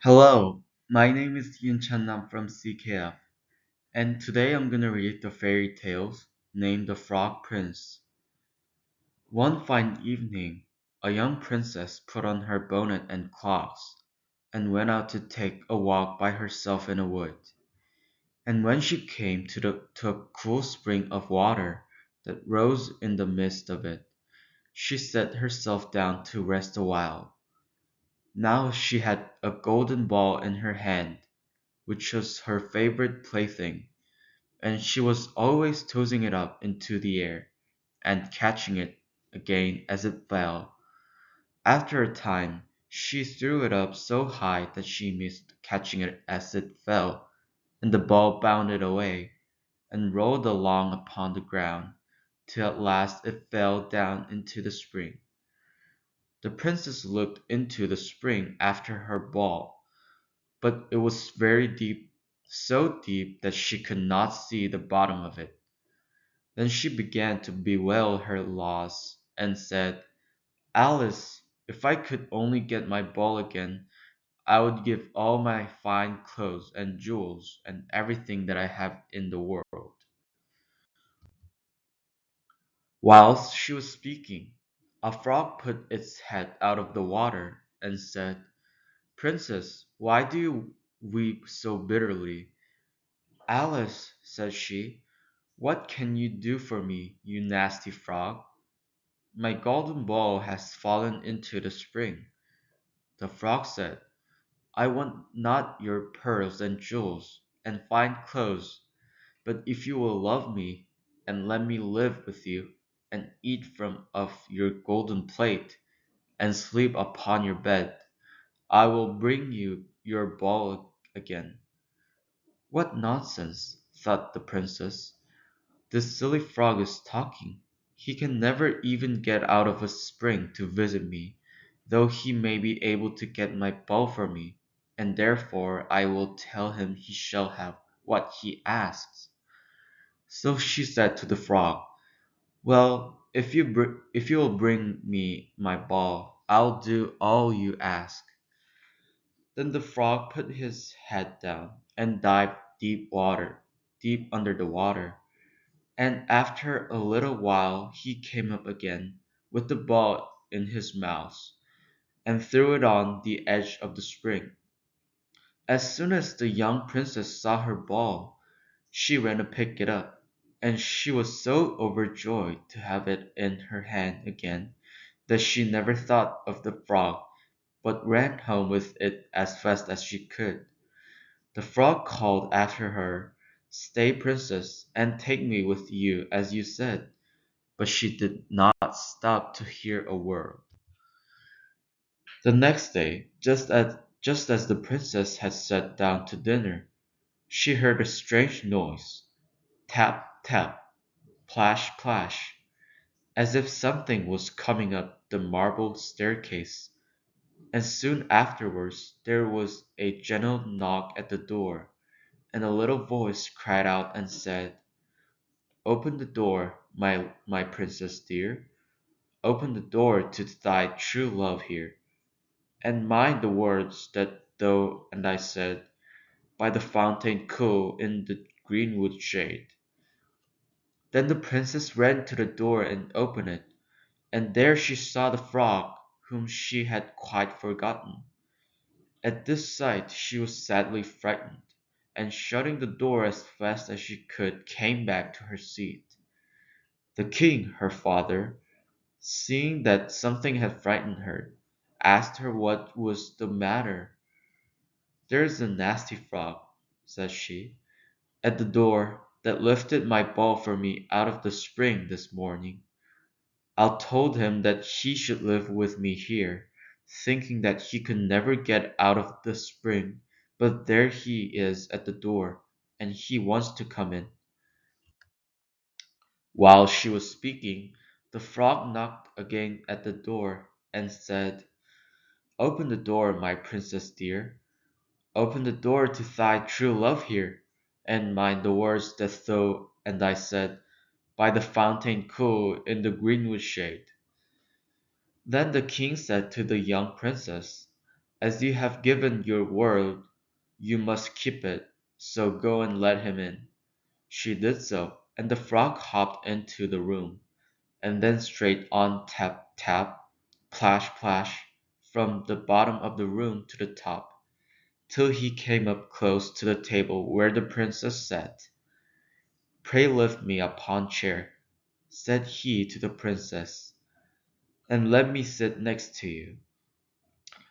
Hello, my name is Yun Chan Nam from CKF, and today I'm gonna read the fairy tales named The Frog Prince. One fine evening, a young princess put on her bonnet and clogs, and went out to take a walk by herself in a wood. And when she came to a cool spring of water that rose in the midst of it, she set herself down to rest awhile. Now she had a golden ball in her hand, which was her favorite plaything, and she was always tossing it up into the air, and catching it again as it fell. After a time, she threw it up so high that she missed catching it as it fell, and the ball bounded away, and rolled along upon the ground, till at last it fell down into the spring. The princess looked into the spring after her ball, but it was very deep, so deep that she could not see the bottom of it. Then she began to bewail her loss, and said, "Alice, if I could only get my ball again, I would give all my fine clothes and jewels and everything that I have in the world." Whilst she was speaking, a frog put its head out of the water, and said, "Princess, why do you weep so bitterly?" "Alice," said she, "what can you do for me, you nasty frog? My golden ball has fallen into the spring." The frog said, "I want not your pearls and jewels and fine clothes, but if you will love me, and let me live with you, and eat from of your golden plate, and sleep upon your bed, I will bring you your ball again." "What nonsense!" thought the princess. "This silly frog is talking. He can never even get out of a spring to visit me, though he may be able to get my ball for me, and therefore I will tell him he shall have what he asks." So she said to the frog, "Well, if you will bring me my ball, I'll do all you ask." Then the frog put his head down, and dived deep under the water. And after a little while he came up again, with the ball in his mouth, and threw it on the edge of the spring. As soon as the young princess saw her ball, she ran to pick it up, and she was so overjoyed to have it in her hand again that she never thought of the frog, but ran home with it as fast as she could. The frog called after her, "Stay, princess, and take me with you as you said." But she did not stop to hear a word. The next day, just as the princess had sat down to dinner, she heard a strange noise, tap, tap, plash, plash, as if something was coming up the marble staircase, and soon afterwards there was a gentle knock at the door, and a little voice cried out and said, "Open the door, my princess dear. Open the door to thy true love here. And mind the words that thou and I said, by the fountain cool in the greenwood shade." Then the princess ran to the door and opened it, and there she saw the frog, whom she had quite forgotten. At this sight she was sadly frightened, and shutting the door as fast as she could came back to her seat. The king, her father, seeing that something had frightened her, asked her what was the matter. "There's a nasty frog," said she, "at the door, that lifted my ball for me out of the spring this morning. I told him that he should live with me here, thinking that he could never get out of the spring, but there he is at the door, and he wants to come in." While she was speaking, the frog knocked again at the door, and said, "Open the door, my princess dear. Open the door to thy true love here, and mind the words that thou and I said, by the fountain cool in the greenwood shade." Then the king said to the young princess, As you have given your word, you must keep it, so go and let him in." She did so, and the frog hopped into the room, and then straight on tap, tap, plash, plash, from the bottom of the room to the top, till he came up close to the table where the princess sat. "Pray lift me upon chair," said he to the princess, "and let me sit next to you."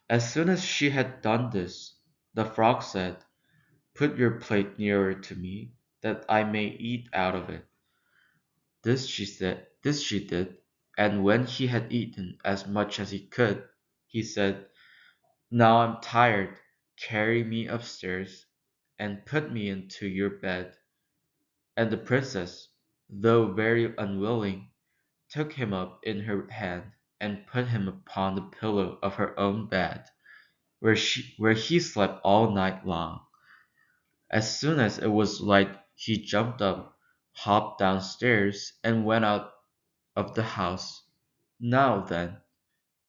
As soon as she had done this, the frog said, "Put your plate nearer to me, that I may eat out of it." This she did, and when he had eaten as much as he could, he said, "Now I'm tired, carry me upstairs, and put me into your bed." And the princess, though very unwilling, took him up in her hand, and put him upon the pillow of her own bed, where he slept all night long. As soon as it was light he jumped up, hopped downstairs, and went out of the house. "Now then,"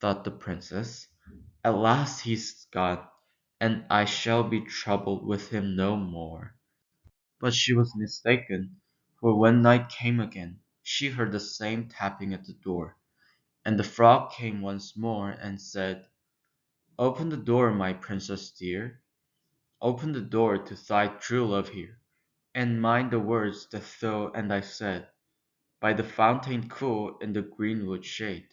thought the princess, "at last he's gone, and I shall be troubled with him no more." But she was mistaken, for when night came again, she heard the same tapping at the door, and the frog came once more and said, "Open the door, my princess dear, open the door to thy true love here, and mind the words that thou and I said, by the fountain cool in the greenwood shade."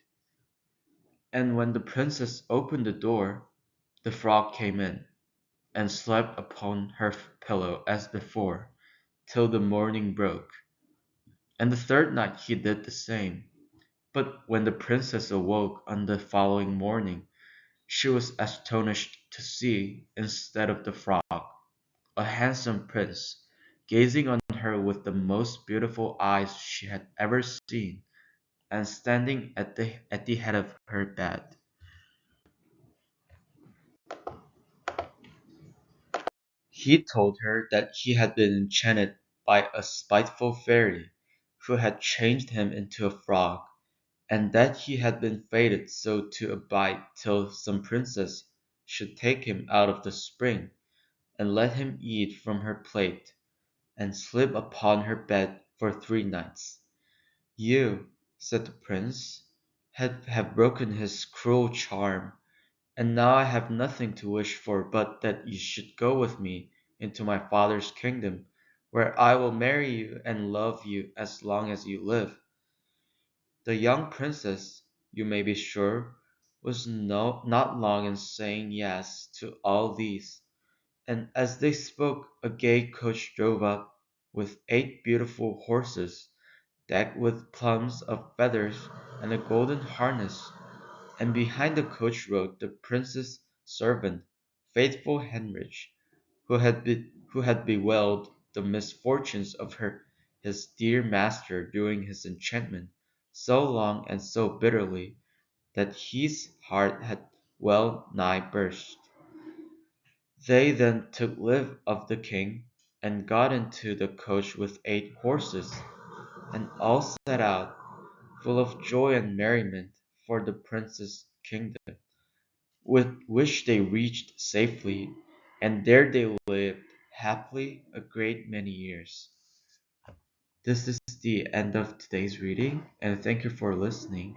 And when the princess opened the door, the frog came in, and slept upon her pillow as before, till the morning broke. And the third night he did the same. But when the princess awoke on the following morning, she was astonished to see, instead of the frog, a handsome prince, gazing on her with the most beautiful eyes she had ever seen, and standing at the head of her bed. He told her that he had been enchanted by a spiteful fairy, who had changed him into a frog, and that he had been fated so to abide till some princess should take him out of the spring, and let him eat from her plate, and sleep upon her bed for 3 nights. "You," said the prince, "have broken his cruel charm, and now I have nothing to wish for but that you should go with me into my father's kingdom, where I will marry you and love you as long as you live." The young princess, you may be sure, was not long in saying yes to all these, and as they spoke a gay coach drove up, with 8 beautiful horses, decked with plumes of feathers and a golden harness, and behind the coach rode the prince's servant, faithful Heinrich, who had bewailed the misfortunes of his dear master during his enchantment so long and so bitterly that his heart had well nigh burst. They then took leave of the king, and got into the coach with 8 horses, and all set out, full of joy and merriment, for the prince's kingdom, with which they reached safely, and there they lived happily a great many years. This is the end of today's reading, and thank you for listening.